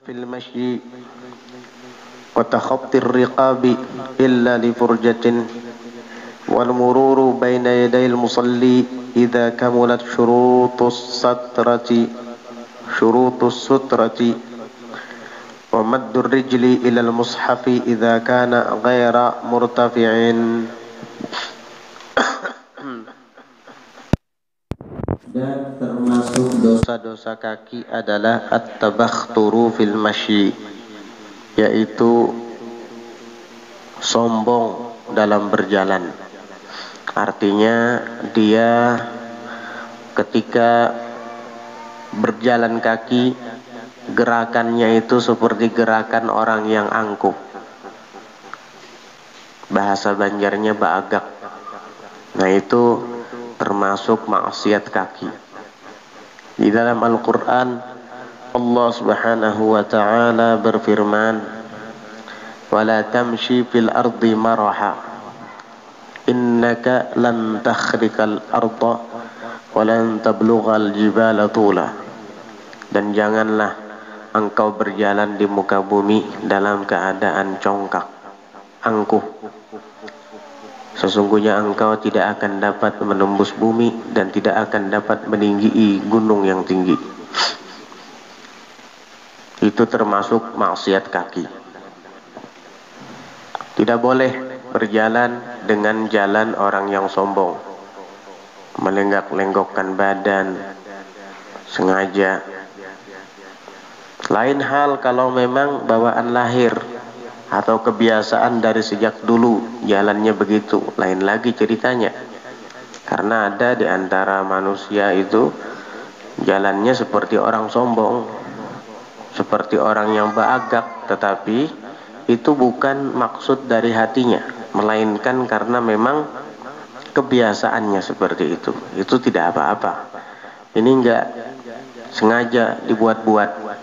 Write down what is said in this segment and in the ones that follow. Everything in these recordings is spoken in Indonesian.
في المشي وتخطي الرقاب إلا لفرجة والمرور بين يدي المصلي إذا كملت شروط السترة ومد الرجل إلى المصحف إذا كان غير مرتفع. Dan termasuk dosa-dosa kaki adalah at-tabakhturu fil masyi, yaitu sombong dalam berjalan. Artinya dia ketika berjalan kaki gerakannya itu seperti gerakan orang yang angkuh. Bahasa Banjarnya baagak. Nah, itu termasuk maksiat kaki. Di dalam Al-Quran Allah Subhanahu wa ta'ala berfirman, "Wala tamshi fil ardi maraha innaka lan takhrikal arda wa lan tablughal jibala tula." Dan janganlah engkau berjalan di muka bumi dalam keadaan congkak, angkuh. Sesungguhnya engkau tidak akan dapat menembus bumi dan tidak akan dapat meninggi gunung yang tinggi. Itu termasuk maksiat kaki. Tidak boleh berjalan dengan jalan orang yang sombong, melenggak-lenggokkan badan sengaja. Lain hal kalau memang bawaan lahir atau kebiasaan dari sejak dulu jalannya begitu, lain lagi ceritanya. Karena ada di antara manusia itu jalannya seperti orang sombong, seperti orang yang baagak, tetapi itu bukan maksud dari hatinya, melainkan karena memang kebiasaannya seperti itu. Itu tidak apa-apa. Ini enggak sengaja dibuat-buat.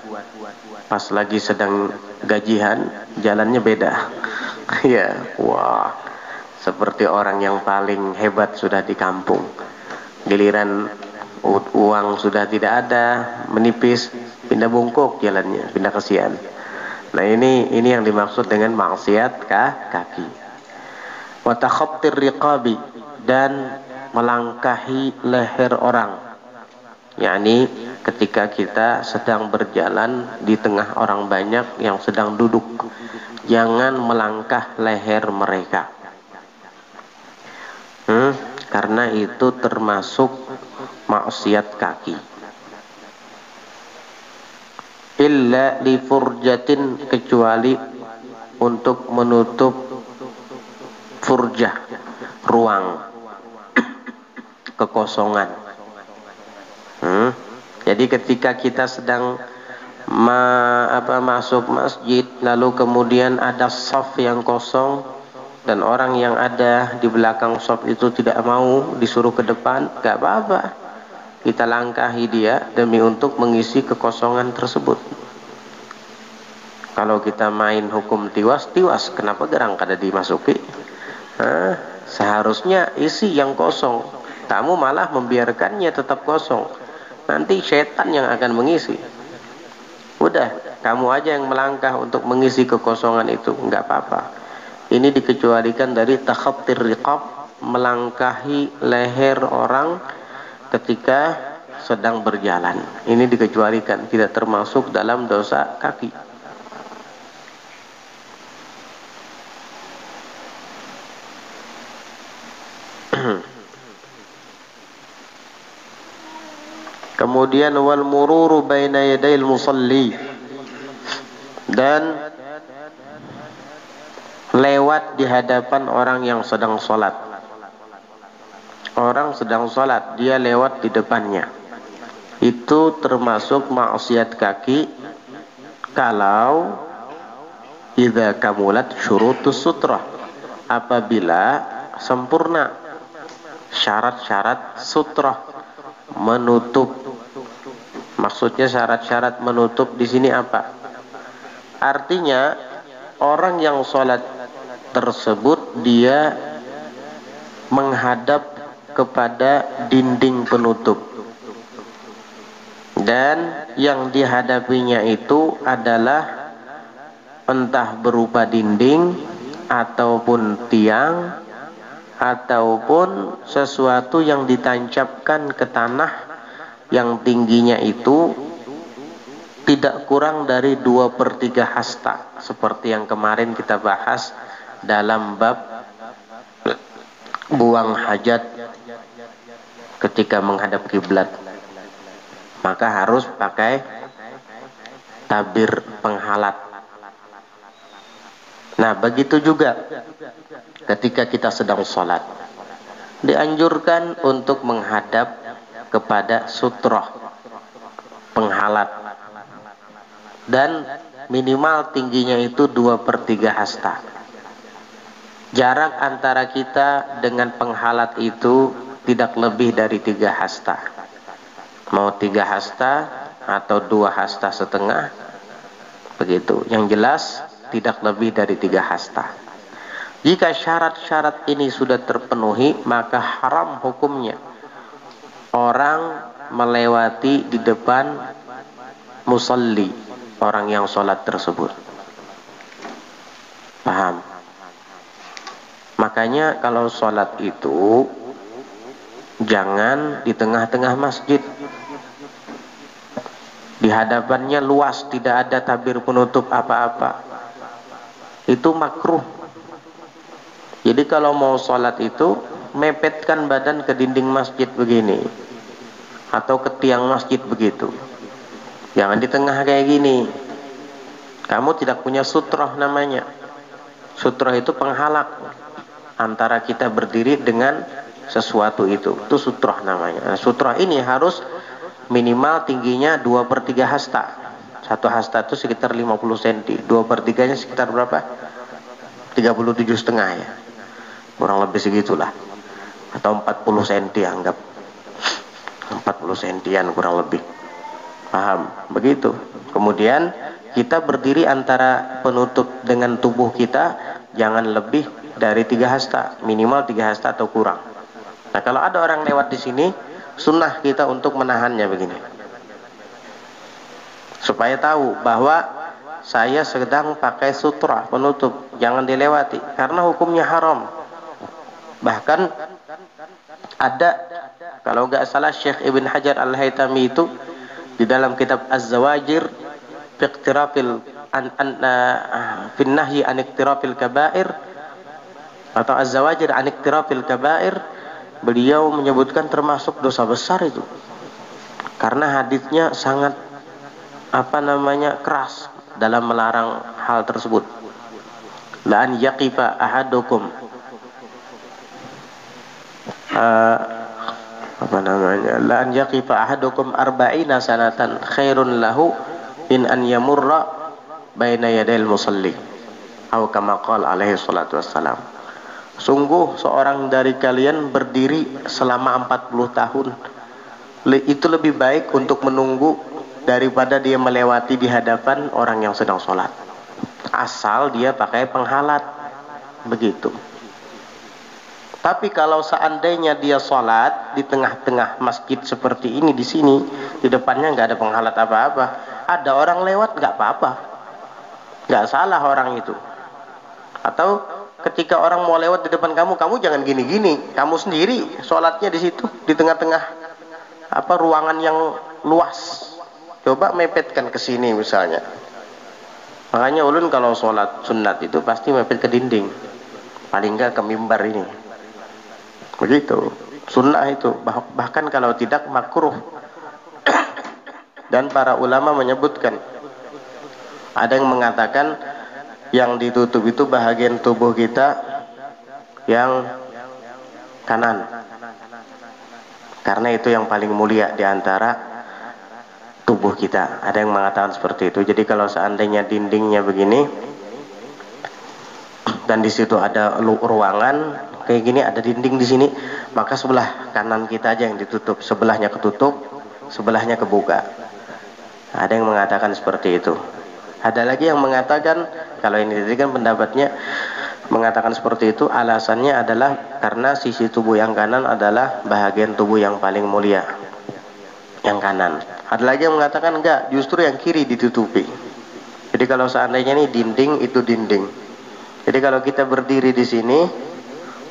Pas lagi sedang gajian, jalannya beda. Ya, wah, seperti orang yang paling hebat sudah di kampung. Giliran uang sudah tidak ada, menipis, pindah bungkuk jalannya, pindah kesian. Nah, ini yang dimaksud dengan maksiat kaki. Wa takhattir riqabi, dan melangkahi leher orang. yakni ketika kita sedang berjalan di tengah orang banyak yang sedang duduk, jangan melangkah leher mereka. Karena itu termasuk maksiat kaki. Illa li furjatin, kecuali untuk menutup furjah, ruang, kekosongan. Jadi ketika kita sedang masuk masjid, lalu kemudian ada shaf yang kosong dan orang yang ada di belakang shaf itu tidak mau disuruh ke depan, gak apa-apa, kita langkahi dia demi untuk mengisi kekosongan tersebut. Kalau kita main hukum tiwas, kenapa gerang kada dimasuki? Seharusnya isi yang kosong, kamu malah membiarkannya tetap kosong. Nanti setan yang akan mengisi. Udah, kamu aja yang melangkah untuk mengisi kekosongan itu, nggak apa-apa. Ini dikecualikan dari takhattir riqab, melangkahi leher orang ketika sedang berjalan. Ini dikecualikan, tidak termasuk dalam dosa kaki. Kemudian wal mururu baina yadayil musalli, dan lewat di hadapan orang yang sedang sholat. Orang sedang sholat, dia lewat di depannya. Itu termasuk maksiat kaki kalau idza kamulat syurutus sutrah, apabila sempurna syarat-syarat sutrah, menutup. Maksudnya syarat-syarat menutup di sini apa? Artinya orang yang sholat tersebut dia menghadap kepada dinding penutup. dan yang dihadapinya itu adalah entah berupa dinding ataupun tiang ataupun sesuatu yang ditancapkan ke tanah yang tingginya itu tidak kurang dari 2/3 hasta, seperti yang kemarin kita bahas dalam bab buang hajat ketika menghadap kiblat. Maka harus pakai tabir penghalat. Nah, begitu juga ketika kita sedang sholat, dianjurkan untuk menghadap kepada sutroh penghalat, dan minimal tingginya itu 2/3 hasta. Jarak antara kita dengan penghalat itu tidak lebih dari 3 hasta. Mau 3 hasta atau 2 hasta setengah, begitu. Yang jelas tidak lebih dari 3 hasta. Jika syarat-syarat ini sudah terpenuhi, maka haram hukumnya orang melewati di depan musalli, orang yang sholat tersebut. Paham? Makanya kalau sholat itu jangan di tengah-tengah masjid. Di hadapannya luas, tidak ada tabir penutup apa-apa. Itu makruh. Jadi kalau mau sholat itu mepetkan badan ke dinding masjid begini, atau ke tiang masjid begitu. Jangan di tengah kayak gini. Kamu tidak punya sutroh namanya. Sutroh itu penghalang antara kita berdiri dengan sesuatu itu. Itu sutroh namanya. Nah, sutroh ini harus minimal tingginya 2/3 hasta. 1 hasta itu sekitar 50 cm. 2/3-nya sekitar berapa? 37,5 ya. Kurang lebih segitulah. Atau 40 cm anggap. 40 cm kurang lebih. Paham? Begitu. Kemudian kita berdiri antara penutup dengan tubuh kita jangan lebih dari 3 hasta, minimal 3 hasta atau kurang. Nah, kalau ada orang lewat di sini, sunnah kita untuk menahannya begini. Supaya tahu bahwa saya sedang pakai sutra penutup, jangan dilewati karena hukumnya haram. Bahkan ada, kalau nggak salah, Syekh Ibn Hajar Al-Haytami itu di dalam kitab Az-Zawajir fi iqtirafil fi nahyi an iqtirafil kabair, atau Az-Zawajir an iqtirafil kabair, beliau menyebutkan termasuk dosa besar itu. Karena hadisnya sangat keras dalam melarang hal tersebut. La an yaqifa ahadukum la an yaqifa ahadukum arba'ina sanatan khairun lahu in an yamurra baina yadayil musalli, atau kama qala alaihi salatu wassalam. Sungguh seorang dari kalian berdiri selama 40 tahun itu lebih baik untuk menunggu daripada dia melewati di hadapan orang yang sedang sholat, asal dia pakai penghalat. Begitu. Tapi kalau seandainya dia sholat di tengah-tengah masjid seperti ini, di sini, di depannya nggak ada penghalat apa-apa, ada orang lewat, nggak apa-apa, nggak salah orang itu. Atau ketika orang mau lewat di depan kamu, kamu jangan gini-gini, kamu sendiri sholatnya di situ, di tengah-tengah ruangan yang luas. Coba mepetkan ke sini misalnya. Makanya ulun kalau sholat sunat itu pasti mepet ke dinding, paling enggak ke mimbar ini. Begitu. Sunnah itu. Bahkan kalau tidak makruh. Dan para ulama menyebutkan, ada yang mengatakan yang ditutup itu bahagian tubuh kita yang kanan, karena itu yang paling mulia di antara tubuh kita. Ada yang mengatakan seperti itu. Jadi kalau seandainya dindingnya begini dan di situ ada ruangan kayak gini, ada dinding di sini, maka sebelah kanan kita aja yang ditutup, sebelahnya ketutup, sebelahnya kebuka. Ada yang mengatakan seperti itu. Ada lagi yang mengatakan, kalau ini kan pendapatnya mengatakan seperti itu, alasannya adalah karena sisi tubuh yang kanan adalah bahagian tubuh yang paling mulia. yang kanan. Ada lagi yang mengatakan enggak, justru yang kiri ditutupi. Jadi kalau seandainya ini dinding, itu dinding. Jadi kalau kita berdiri di sini,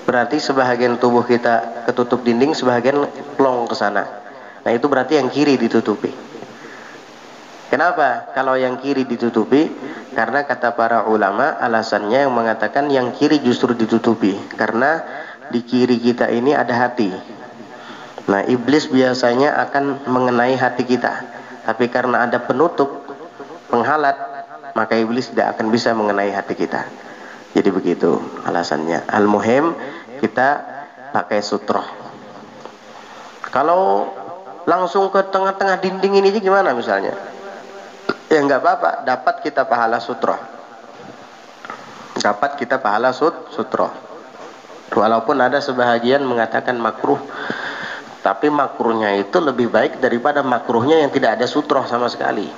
berarti sebahagian tubuh kita ketutup dinding, sebahagian plong ke sana. Nah itu berarti yang kiri ditutupi. Kenapa? Kalau yang kiri ditutupi, karena kata para ulama alasannya yang mengatakan yang kiri justru ditutupi, karena di kiri kita ini ada hati. Nah iblis biasanya akan mengenai hati kita, tapi karena ada penutup, penghalat, maka iblis tidak akan bisa mengenai hati kita. Jadi begitu alasannya. Al-muhim kita pakai sutroh. Kalau langsung ke tengah-tengah dinding ini gimana misalnya? Ya nggak apa-apa, dapat kita pahala sutroh. Dapat kita pahala sutroh. Walaupun ada sebahagian mengatakan makruh, tapi makruhnya itu lebih baik daripada makruhnya yang tidak ada sutroh sama sekali.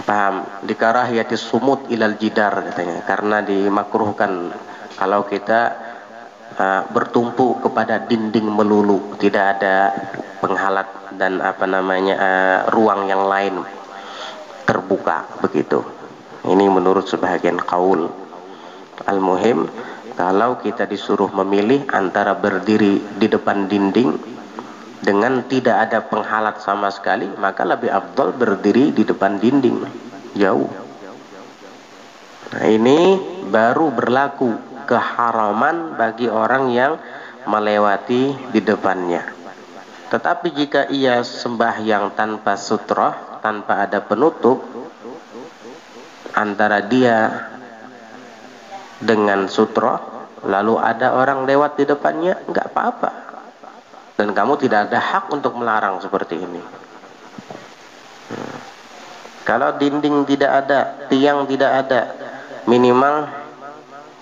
Paham? Dikarahiyatis sumut ilal jidar katanya, karena dimakruhkan kalau kita bertumpu kepada dinding melulu, tidak ada penghalat dan ruang yang lain terbuka begitu. Ini menurut sebahagian qaul. Al-muhim kalau kita disuruh memilih antara berdiri di depan dinding dengan tidak ada penghalat sama sekali, maka lebih afdal berdiri di depan dinding jauh. Nah ini baru berlaku keharaman bagi orang yang melewati di depannya. Tetapi jika ia sembahyang tanpa sutroh, tanpa ada penutup antara dia dengan sutroh, lalu ada orang lewat di depannya, nggak apa-apa. Dan kamu tidak ada hak untuk melarang seperti ini. Kalau dinding tidak ada, tiang tidak ada, minimal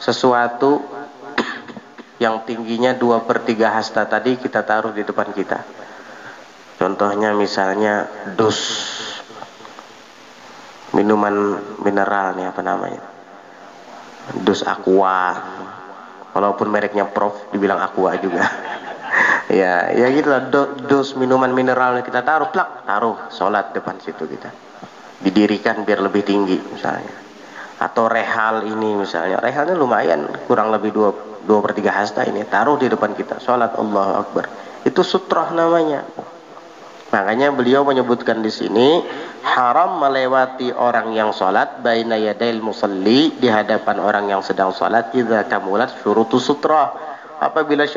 sesuatu yang tingginya 2/3 hasta tadi kita taruh di depan kita. Contohnya misalnya dus, minuman mineral nih, apa namanya, dus aqua, walaupun mereknya Prof dibilang aqua juga. ya gitulah, dus minuman mineral kita taruh, taruh, sholat depan situ kita, didirikan biar lebih tinggi misalnya. Atau rehal ini misalnya, rehalnya lumayan, kurang lebih 2/3 hasta ini, taruh di depan kita, sholat, Allahu Akbar, itu sutroh namanya. Makanya beliau menyebutkan di sini haram melewati orang yang sholat baina yadail musalli, di hadapan orang yang sedang sholat, idza kamulat syurutu sutroh, apabila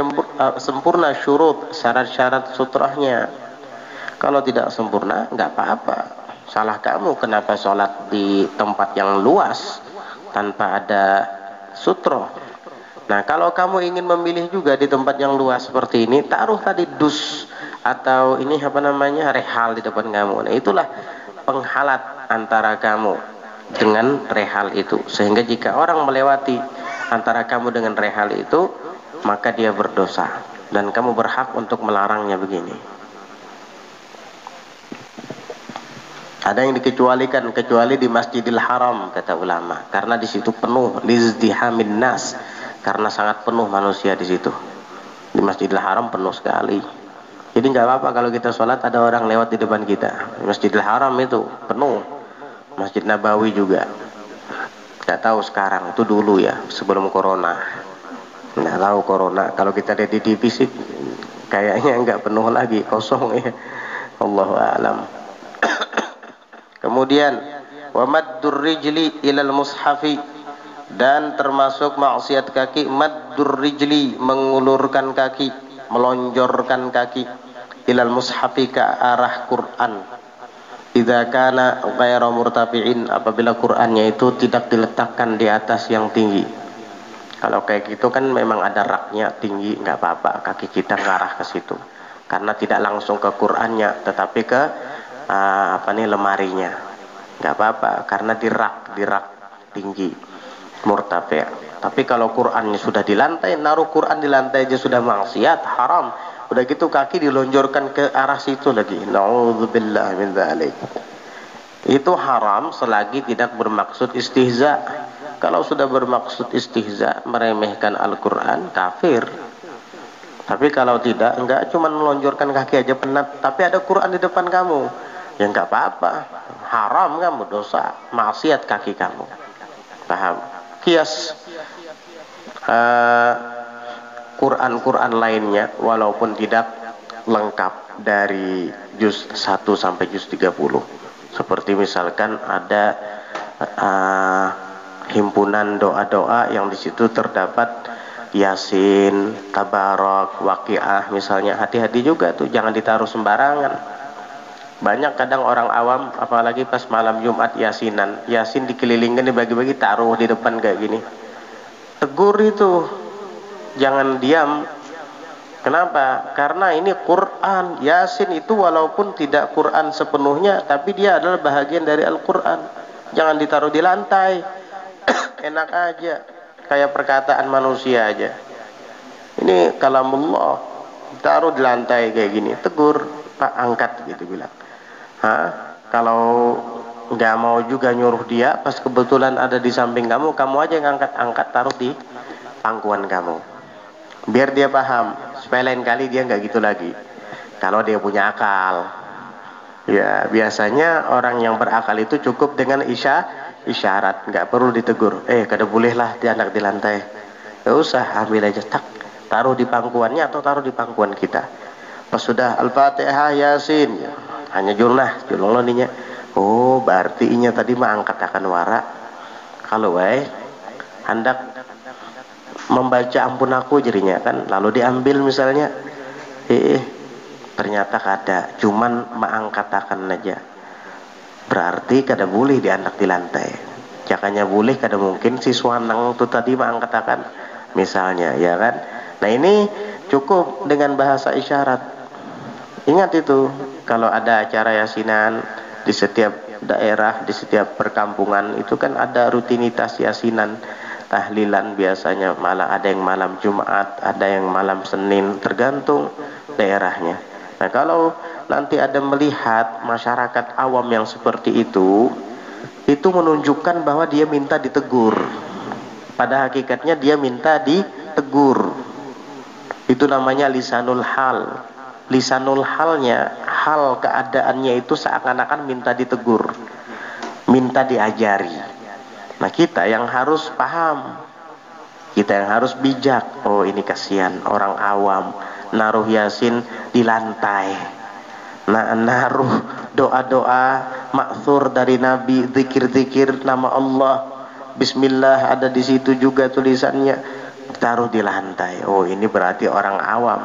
sempurna syurut, syarat-syarat sutrohnya. Kalau tidak sempurna nggak apa-apa, salah kamu kenapa sholat di tempat yang luas tanpa ada sutroh. Nah kalau kamu ingin memilih juga di tempat yang luas seperti ini, taruh tadi dus atau ini rehal di depan kamu. Nah itulah penghalat antara kamu dengan rehal itu, sehingga jika orang melewati antara kamu dengan rehal itu, maka dia berdosa dan kamu berhak untuk melarangnya begini. Ada yang dikecualikan, kecuali di Masjidil Haram kata ulama, karena di situ penuh, lizdihamin nas, karena sangat penuh manusia di situ. Di Masjidil Haram penuh sekali. Jadi nggak apa-apa kalau kita sholat ada orang lewat di depan kita. Masjidil Haram itu penuh. Masjid Nabawi juga. Nggak tahu sekarang, itu dulu ya, sebelum corona. Nggak tahu corona. Kalau kita lihat di TV sih kayaknya nggak penuh lagi, kosong ya. Allahu a'lam. Kemudian wa maddur rijli ilal mushafi, dan termasuk maksiat kaki maddur rijli, mengulurkan kaki, melonjorkan kaki, ilal mushafi, ke arah Quran, idza kana ghairu murtafi'in, apabila Qurannya itu tidak diletakkan di atas yang tinggi. Kalau kayak gitu kan memang ada raknya tinggi, nggak apa-apa kaki kita ngarah ke situ, karena tidak langsung ke Qurannya tetapi ke lemarinya, nggak apa-apa karena di rak tinggi, murtafi'. Tapi kalau Qurannya sudah di lantai, naruh Quran di lantai aja sudah maksiat, haram. Udah gitu kaki dilonjorkan ke arah situ lagi, na'udzubillah min dzalik. Itu haram selagi tidak bermaksud istihza. Kalau sudah bermaksud istihza, meremehkan Al-Quran, kafir. Tapi kalau tidak, enggak, cuma melonjorkan kaki aja penat, tapi ada Quran di depan kamu, ya enggak apa-apa. Haram kamu, dosa, maksiat kaki kamu. Paham? Kias Quran-Quran lainnya walaupun tidak lengkap dari juz 1 sampai juz 30. Seperti misalkan ada himpunan doa-doa yang di situ terdapat Yasin, Tabarok, Waqiah misalnya. Hati-hati juga tuh, jangan ditaruh sembarangan. Banyak kadang orang awam, apalagi pas malam Jumat Yasinan, Yasin dikelilingkan, dibagi-bagi, taruh di depan kayak gini. Tegur itu, jangan diam. Kenapa? Karena ini Quran. Yasin itu walaupun tidak Quran sepenuhnya, tapi dia adalah bahagian dari Al-Quran. Jangan ditaruh di lantai. Enak aja, kayak perkataan manusia aja. Ini kalamullah, taruh di lantai kayak gini. Tegur, Pak, angkat gitu bilang. Kalau nggak mau juga nyuruh dia, pas kebetulan ada di samping kamu, kamu aja yang angkat, taruh di pangkuan kamu, biar dia paham, supaya lain kali dia nggak gitu lagi. Kalau dia punya akal, ya biasanya orang yang berakal itu cukup dengan isyarat, nggak perlu ditegur. Kada bolehlah dia anak di lantai, nggak usah, ambil aja, tak, taruh di pangkuannya atau taruh di pangkuan kita. Pas sudah Al-Fatihah, Yasin, hanya julnah, julung lo ninya. Oh, berarti inya tadi mah angkat akan wara. Kalau hendak membaca ampun aku jadinya kan, lalu diambil misalnya, ternyata kada, cuman maangkatakan aja. Berarti kada boleh di anak di lantai. Jakanya boleh, kada mungkin siswa nang itu tadi maangkatakan misalnya, ya kan. Nah ini cukup dengan bahasa isyarat. Ingat itu, kalau ada acara yasinan di setiap daerah, di setiap perkampungan itu kan ada rutinitas yasinan, tahlilan biasanya, malah ada yang malam Jumat, ada yang malam Senin, tergantung daerahnya. Nah kalau nanti ada melihat masyarakat awam yang seperti itu menunjukkan bahwa dia minta ditegur. Pada hakikatnya dia minta ditegur. Itu namanya lisanul hal. Lisanul halnya, hal keadaannya itu seakan-akan minta ditegur, minta diajari. Nah kita yang harus paham, kita yang harus bijak. Oh ini kasihan orang awam naruh Yasin di lantai, naruh doa-doa maksur dari Nabi, zikir-zikir nama Allah, Bismillah ada di situ juga tulisannya, taruh di lantai. Oh ini berarti orang awam.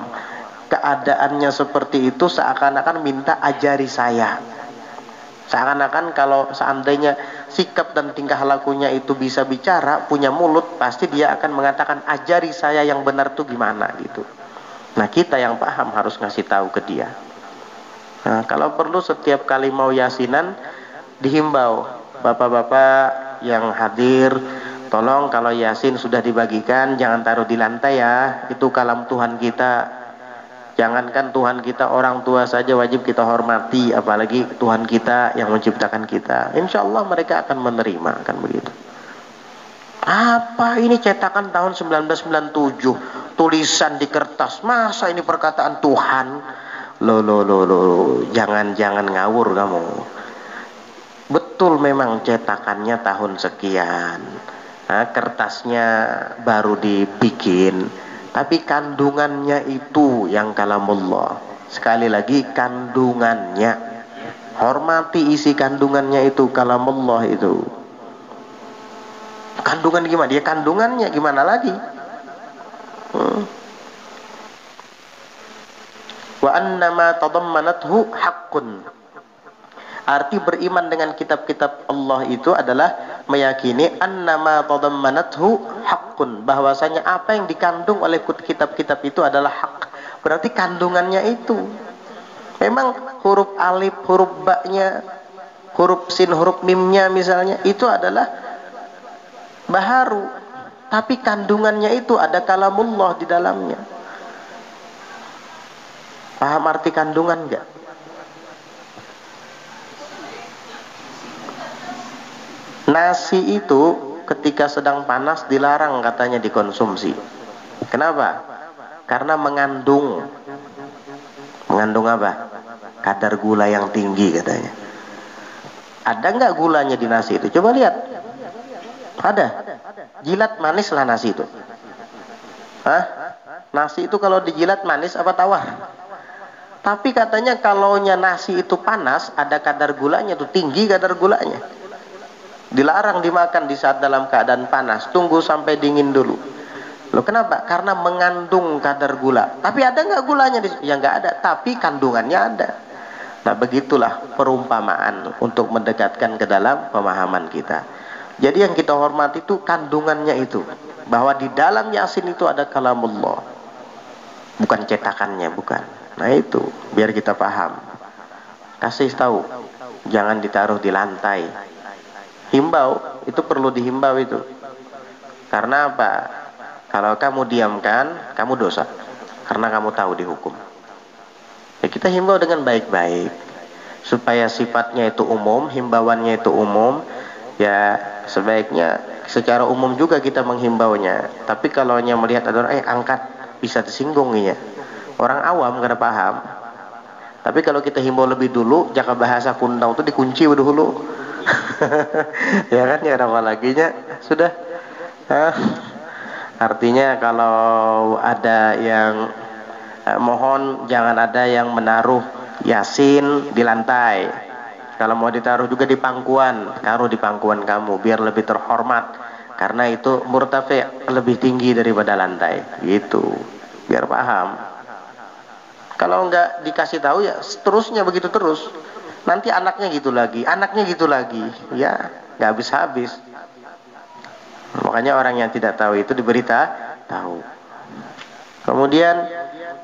Keadaannya seperti itu seakan-akan minta ajari saya. Seakan-akan kalau seandainya sikap dan tingkah lakunya itu bisa bicara, punya mulut, pasti dia akan mengatakan ajari saya yang benar tuh gimana gitu. Nah kita yang paham harus ngasih tahu ke dia. Nah kalau perlu setiap kali mau yasinan dihimbau, bapak-bapak yang hadir, tolong kalau yasin sudah dibagikan jangan taruh di lantai ya, itu kalam Tuhan kita. Jangankan Tuhan kita, orang tua saja wajib kita hormati, apalagi Tuhan kita yang menciptakan kita. Insya Allah mereka akan menerima, kan begitu. Apa ini cetakan tahun 1997, tulisan di kertas, masa ini perkataan Tuhan? Loh, jangan ngawur kamu. Betul memang cetakannya tahun sekian, kertasnya baru dibikin, tapi kandungannya itu yang kalamullah. Sekali lagi kandungannya, hormati isi kandungannya itu, kalamullah itu. Kandungan gimana? Dia kandungannya gimana lagi? Wa annama tadammanathu haqqun. Arti beriman dengan kitab-kitab Allah itu adalah meyakini annama tadammanathu haqqun, bahwasanya apa yang dikandung oleh kitab-kitab itu adalah hak. Berarti kandungannya itu memang huruf alif, huruf ba-nya, huruf sin, huruf mimnya misalnya, itu adalah baharu, tapi kandungannya itu ada kalamullah di dalamnya. Paham arti kandungan enggak? Nasi itu ketika sedang panas dilarang katanya dikonsumsi. Kenapa? Karena mengandung apa? Kadar gula yang tinggi katanya. Ada nggak gulanya di nasi itu? Coba lihat. Ada. Jilat manis lah nasi itu. Hah? Nasi itu kalau dijilat manis apa tawar? Tapi katanya kalau nasi itu panas, ada kadar gulanya tuh, tinggi kadar gulanya. Dilarang dimakan di saat dalam keadaan panas. Tunggu sampai dingin dulu. Loh kenapa? Karena mengandung kadar gula. Tapi ada nggak gulanya? Ya nggak ada. Tapi kandungannya ada. Nah begitulah perumpamaan untuk mendekatkan ke dalam pemahaman kita. Jadi yang kita hormati itu kandungannya itu. Bahwa di dalam Yasin itu ada kalamullah. Bukan cetakannya, bukan. Nah itu, biar kita paham. Kasih tahu, jangan ditaruh di lantai. Himbau, itu perlu dihimbau itu. Karena apa? Kalau kamu diamkan, kamu dosa. Karena kamu tahu dihukum. Ya, kita himbau dengan baik-baik. Supaya sifatnya itu umum, himbauannya itu umum. Ya sebaiknya secara umum juga kita menghimbaunya. Tapi kalau melihat ada orang, angkat, bisa tersinggung ya. Orang awam kada paham. Tapi kalau kita himbau lebih dulu, jaka bahasa kundang itu dikunci dulu. Ya kan, ya apa laginya sudah. Artinya kalau ada yang mohon jangan ada yang menaruh Yasin di lantai. Kalau mau ditaruh juga di pangkuan, taruh di pangkuan kamu biar lebih terhormat. Karena itu murtafi, lebih tinggi daripada lantai. Gitu. Biar paham. Kalau enggak dikasih tahu ya seterusnya begitu terus. Nanti anaknya gitu lagi, anaknya gitu lagi. Ya, enggak habis-habis. Makanya orang yang tidak tahu itu tahu. Kemudian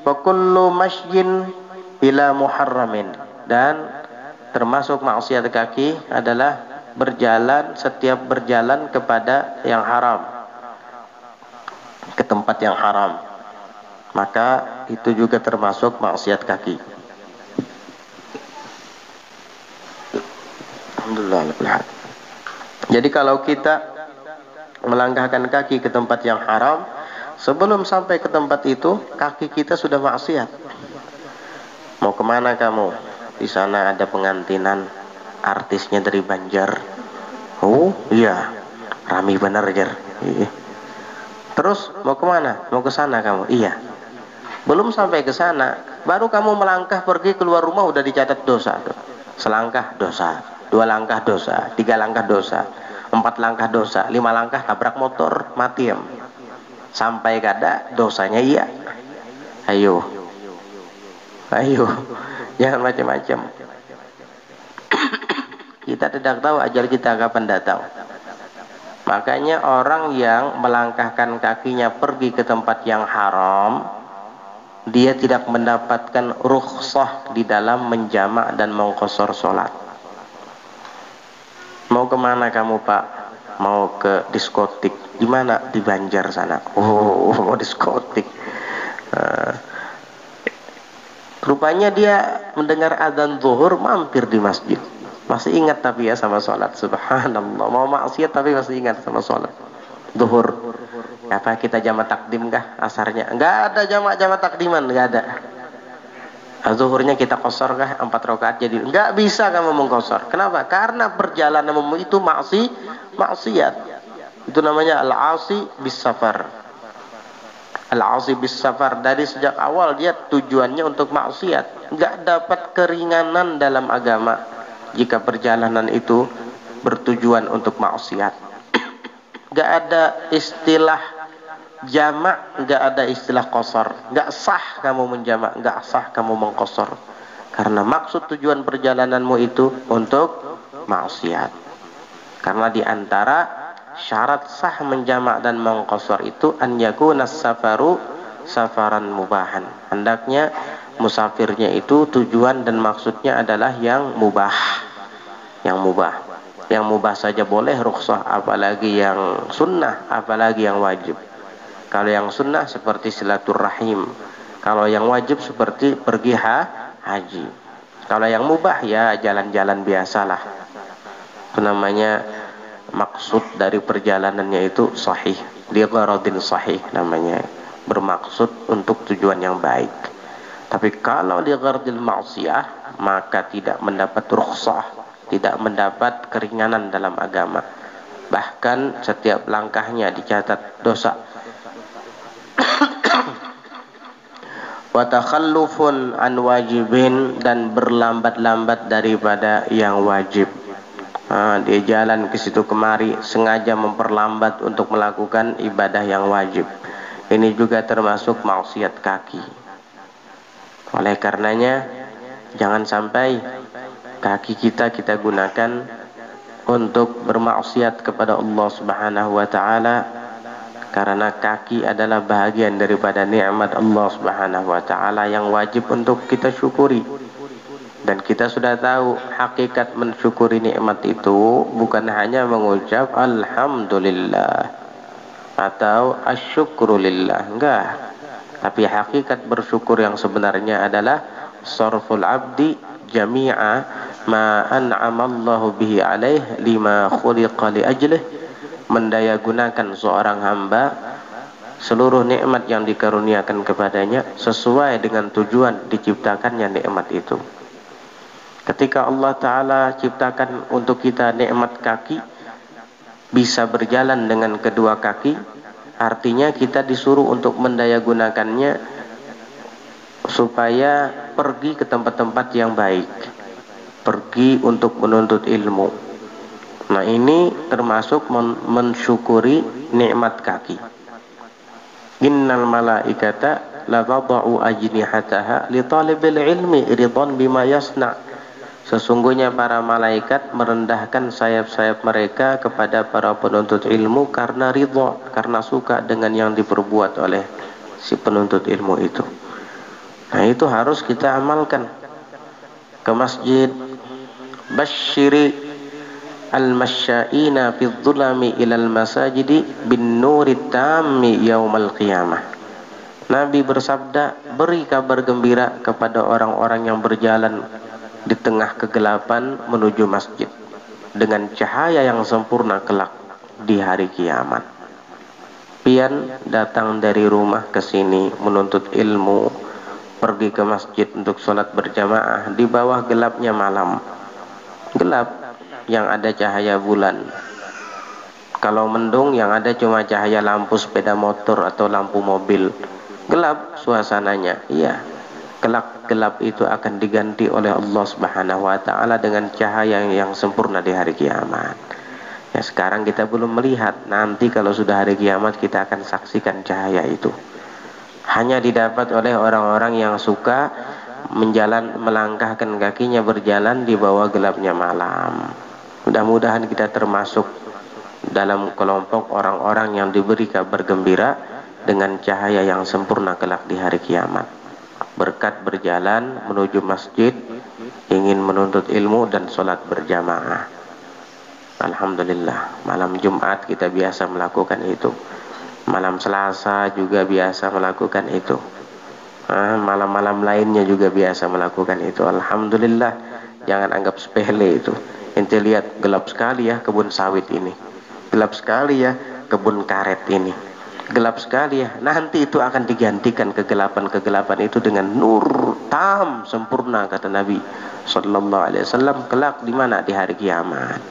wa kullu masyin bila muharramin, dan termasuk maksiat kaki adalah setiap berjalan kepada yang haram, ke tempat yang haram, maka itu juga termasuk maksiat kaki. Alhamdulillah. Jadi kalau kita melangkahkan kaki ke tempat yang haram, sebelum sampai ke tempat itu kaki kita sudah maksiat. Mau kemana kamu? Di sana ada pengantinan, artisnya dari Banjar. Oh iya, rame bener Jar. Terus mau kemana? Mau ke sana kamu? Iya. Belum sampai ke sana, baru kamu melangkah pergi keluar rumah udah dicatat dosa. Selangkah dosa, 2 langkah dosa, 3 langkah dosa, 4 langkah dosa, 5 langkah tabrak motor, mati ya. Sampai kada dosanya iya. Ayo, jangan macam-macam. Kita tidak tahu ajal kita kapan datang. Makanya orang yang melangkahkan kakinya pergi ke tempat yang haram, dia tidak mendapatkan rukhsah di dalam menjamak dan mengqashar sholat. Mau kemana kamu Pak? Mau ke diskotik. Di mana? Di Banjar sana. Oh, mau diskotik. Rupanya dia mendengar adzan zuhur, mampir di masjid. Masih ingat tapi ya sama sholat. Subhanallah. Mau maksiat tapi masih ingat sama sholat zuhur. Apa kita jamak takdim kah asarnya? Enggak ada jamak takdiman, enggak ada. Zuhurnya kita qashar kah 4 rakaat jadi? Enggak bisa kamu mengqashar. Kenapa? Karena perjalananmu itu maksiat. Itu namanya al-asi bis safar. Al-asi bis safar, dari sejak awal dia tujuannya untuk maksiat. Enggak dapat keringanan dalam agama jika perjalanan itu bertujuan untuk maksiat. Enggak ada istilah jamak, enggak ada istilah qashar. Enggak sah kamu menjamak, enggak sah kamu mengqashar. Karena maksud tujuan perjalananmu itu untuk maksiat. Karena di antara syarat sah menjamak dan mengqashar itu an yakuna safaru safaran mubahan. Hendaknya musafirnya itu tujuan dan maksudnya adalah yang mubah. Yang mubah saja boleh rukhsah, apalagi yang sunnah, apalagi yang wajib. Kalau yang sunnah seperti silaturrahim, kalau yang wajib seperti pergi haji. Kalau yang mubah ya jalan-jalan biasalah. Itu namanya maksud dari perjalanannya itu sahih, li gharadin sahih namanya. bermaksud untuk tujuan yang baik. Tapi kalau li ghardil ma'siyah, maka tidak mendapat rukhsah, tidak mendapat keringanan dalam agama. Bahkan setiap langkahnya dicatat dosa. Wa takhallufun an wajibin, dan berlambat-lambat daripada yang wajib. Dia jalan ke situ kemari sengaja memperlambat untuk melakukan ibadah yang wajib. Ini juga termasuk maksiat kaki. Oleh karenanya jangan sampai kaki kita gunakan untuk bermaksiat kepada Allah Subhanahu wa taala, karena kaki adalah bahagian daripada nikmat Allah Subhanahu wa taala yang wajib untuk kita syukuri. Dan kita sudah tahu hakikat mensyukuri nikmat itu bukan hanya mengucap alhamdulillah atau asyukrulillah, enggak. Tapi hakikat bersyukur yang sebenarnya adalah sarful abdi jami'a ma an'ama Allahu bihi alaih lima khuliqa li ajlih, mendayagunakan seorang hamba seluruh nikmat yang dikaruniakan kepadanya sesuai dengan tujuan diciptakannya nikmat itu. Ketika Allah Ta'ala ciptakan untuk kita nikmat kaki, bisa berjalan dengan kedua kaki, artinya kita disuruh untuk mendayagunakannya supaya pergi ke tempat-tempat yang baik, pergi untuk menuntut ilmu. Nah, ini termasuk mensyukuri nikmat kaki. Innal malaikata la tada'u ajnihataha li talibil ilmi ridwan bima yasna'. Sesungguhnya para malaikat merendahkan sayap-sayap mereka kepada para penuntut ilmu karena ridha, karena suka dengan yang diperbuat oleh si penuntut ilmu itu. Nah, itu harus kita amalkan. Ke masjid, basyiri al-masya'ina fi dhulami ilal masajidi bin nuri tammi yaumal qiyamah. Nabi bersabda, beri kabar gembira kepada orang-orang yang berjalan di tengah kegelapan menuju masjid dengan cahaya yang sempurna kelak di hari kiamat. Pian datang dari rumah ke sini menuntut ilmu, pergi ke masjid untuk sholat berjamaah di bawah gelapnya malam. Gelap yang ada cahaya bulan. Kalau mendung yang ada cuma cahaya lampu sepeda motor atau lampu mobil. Gelap suasananya. Iya. Kelak gelap itu akan diganti oleh Allah Subhanahu wa taala dengan cahaya yang sempurna di hari kiamat. Ya, sekarang kita belum melihat, nanti kalau sudah hari kiamat kita akan saksikan cahaya itu. Hanya didapat oleh orang-orang yang suka melangkahkan kakinya berjalan di bawah gelapnya malam. Mudah-mudahan kita termasuk dalam kelompok orang-orang yang diberi kabar gembira dengan cahaya yang sempurna kelak di hari kiamat. Berkat berjalan menuju masjid, ingin menuntut ilmu dan sholat berjamaah. Alhamdulillah, malam Jumat kita biasa melakukan itu. Malam Selasa juga biasa melakukan itu. Malam-malam lainnya juga biasa melakukan itu. Alhamdulillah, jangan anggap sepele itu. Ente lihat, gelap sekali ya kebun sawit ini. Gelap sekali ya kebun karet ini. Gelap sekali ya, nanti itu akan digantikan kegelapan-kegelapan itu dengan nur tam sempurna, kata Nabi sallallahu alaihi wasallam, kelak di mana? Di hari kiamat.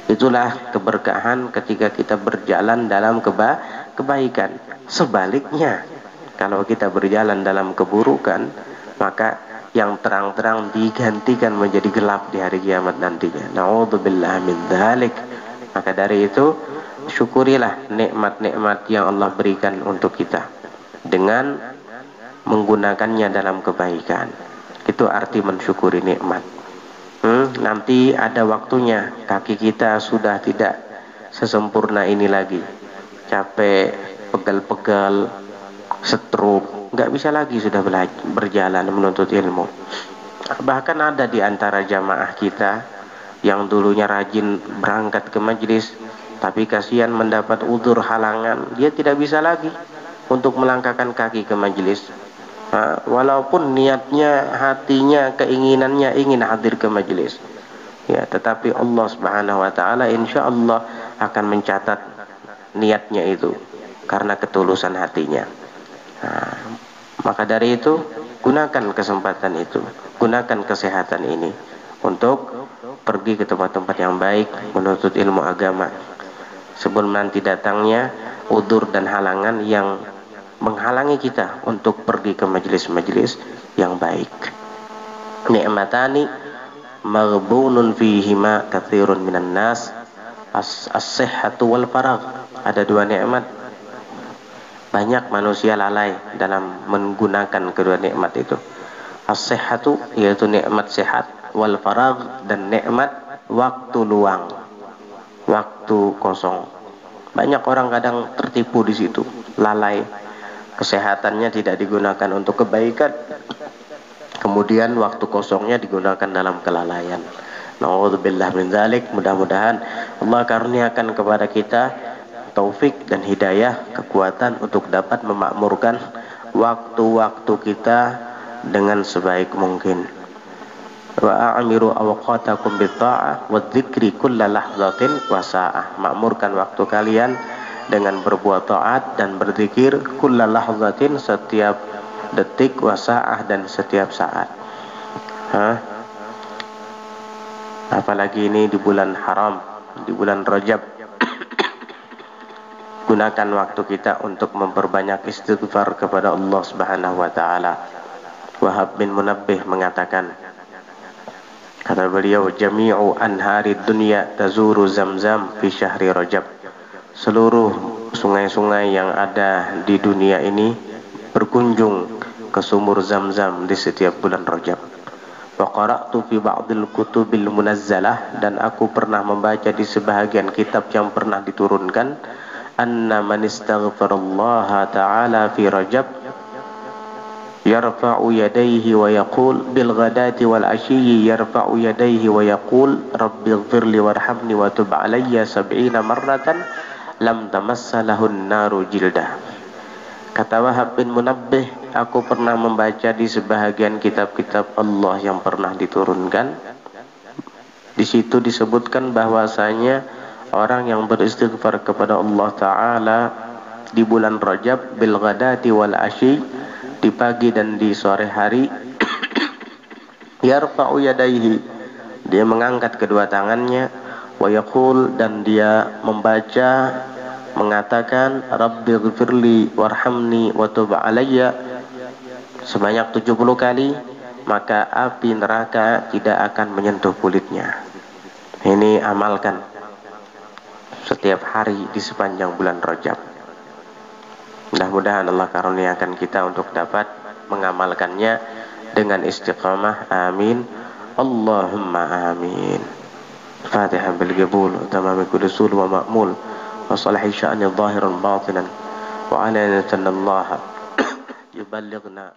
Itulah keberkahan ketika kita berjalan dalam kebaikan. Sebaliknya, kalau kita berjalan dalam keburukan, maka yang terang-terang digantikan menjadi gelap di hari kiamat nantinya. Na'udzubillah min dzalik. Maka dari itu, syukurilah nikmat-nikmat yang Allah berikan untuk kita dengan menggunakannya dalam kebaikan. Itu arti mensyukuri nikmat. Nanti ada waktunya kaki kita sudah tidak sesempurna ini lagi, capek, pegal-pegal, stroke, nggak bisa lagi sudah berjalan menuntut ilmu. Bahkan ada di antara jamaah kita yang dulunya rajin berangkat ke majelis, tapi kasihan mendapat udzur halangan, dia tidak bisa lagi untuk melangkahkan kaki ke majelis. Walaupun niatnya, hatinya, keinginannya ingin hadir ke majelis, ya, tetapi Allah Subhanahu wa taala insyaallah akan mencatat niatnya itu karena ketulusan hatinya. Nah, maka dari itu gunakan kesempatan itu, gunakan kesehatan ini untuk pergi ke tempat-tempat yang baik, menuntut ilmu agama, sebelum nanti datangnya udzur dan halangan yang menghalangi kita untuk pergi ke majelis-majelis yang baik. Ni'matani maghbunun fihima katsirun minan nas, as-sihhatu wal faragh. Ada dua nikmat, banyak manusia lalai dalam menggunakan kedua nikmat itu. As-sihhatu yaitu nikmat sehat, wal faragh dan nikmat waktu luang, waktu kosong. Banyak orang kadang tertipu di situ, lalai. Kesehatannya tidak digunakan untuk kebaikan, kemudian waktu kosongnya digunakan dalam kelalaian. Nauzubillah min dzalik. Mudah-mudahan Allah karuniakan kepada kita taufik dan hidayah, kekuatan untuk dapat memakmurkan waktu-waktu kita dengan sebaik mungkin. Wa a'miru awqatakum bitta'ah wa dzikri kulla lahzatin wa sa'ah. Makmurkan waktu kalian dengan berbuat taat dan berzikir kulla lahzatin, setiap detik, wa sa'ah dan setiap saat. Apalagi ini di bulan haram, di bulan Rajab. Gunakan waktu kita untuk memperbanyak istighfar kepada Allah Subhanahu wa taala. Wahab bin Munabbih mengatakan, kata beliau, jami'u anhari dunya tazuru Zamzam fi syahri Rajab. Seluruh sungai-sungai yang ada di dunia ini berkunjung ke sumur Zamzam di setiap bulan Rajab. Wa qara'tu fi ba'dil kutubil munazzalah, dan aku pernah membaca di sebahagian kitab yang pernah diturunkan, anna man istaghfarallaha ta'ala fi Rajab yarfa'u yadayhi wa yaqul bil ghadati wal ashiyyi yarfa'u yadayhi wa yaqul rabbighfirli warhamni wa tub alayya 70 marratan lam tamassa lahun naru jildah. Kata Wahab bin Munabbih, aku pernah membaca di sebahagian kitab-kitab Allah yang pernah diturunkan. Di situ disebutkan bahwasanya orang yang beristighfar kepada Allah Ta'ala di bulan Rajab bil ghadati wal ashi, di pagi dan di sore hari, yarfa'u yadaihi, dia mengangkat kedua tangannya, wa yaqul, dan dia membaca mengatakan rabbighfirli warhamni wa tub alayya sebanyak 70 kali, maka api neraka tidak akan menyentuh kulitnya. Ini amalkan setiap hari di sepanjang bulan Rajab. Mudah-mudahan Allah karuniakan kita untuk dapat mengamalkannya dengan istiqamah. Amin. Allahumma amin. Fatihah bil qabul tamam kulli sul wa ma'mul wa salahi sya'ni zahiran batinan wa ala Allah yuballighna